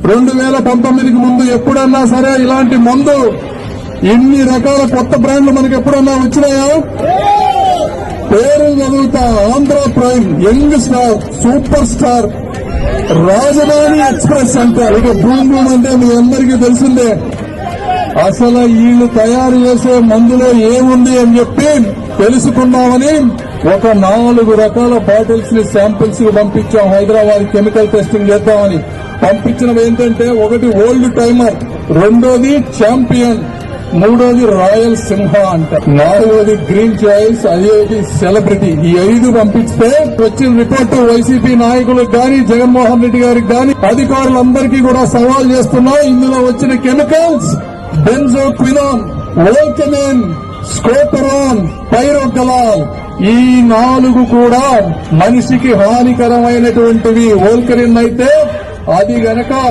2019కి ముందు ఎప్పుడన్నా సరే ఇలాంటి మందు ఇన్ని రకాల కొత్త బ్రాండ్లు మనకి ఎప్పుడన్నా వచ్చినాయా? పేరు చదువుతా: Andhra prime, young star, super star, రాజధాని ఎక్స్ప్రెస్ అంటారు. ఇక బూమ్ బూమ్ అంటే మీ అందరికీ తెలిసిందే. అసలు వీళ్ళు తయారు చేసే మందులో ఏముంది అని చెప్పి తెలుసుకుందామని ఒక 4 రకాల బాటిల్స్ ని శాంపిల్స్ కి పంపించాం. హైదరాబాద్ కెమికల్ టెస్టింగ్ చేద్దామని పంపించినవి ఏంటంటే, ఒకటి ఓల్డ్ టైమర్, రెండోది ఛాంపియన్, మూడోది రాయల్ సింహ అంట, నాలుగోది గ్రీన్ చాయిస్, అదేది సెలబ్రిటీ. ఈ 5 పంపిస్తే వచ్చిన రిపోర్టు వైసీపీ నాయకులకు గాని, జగన్మోహన్ రెడ్డి గారికి గాని, అధికారులందరికీ కూడా సవాల్ చేస్తున్నా. ఇందులో వచ్చిన కెమికల్స్ బెంజోక్వినాన్, వోల్కమెన్, స్కోపరాన్, పైరోకలాల్. ఈ 4 కూడా మనిషికి హానికరమైనటువంటివి. వోల్కరిన్ అయితే అది గనక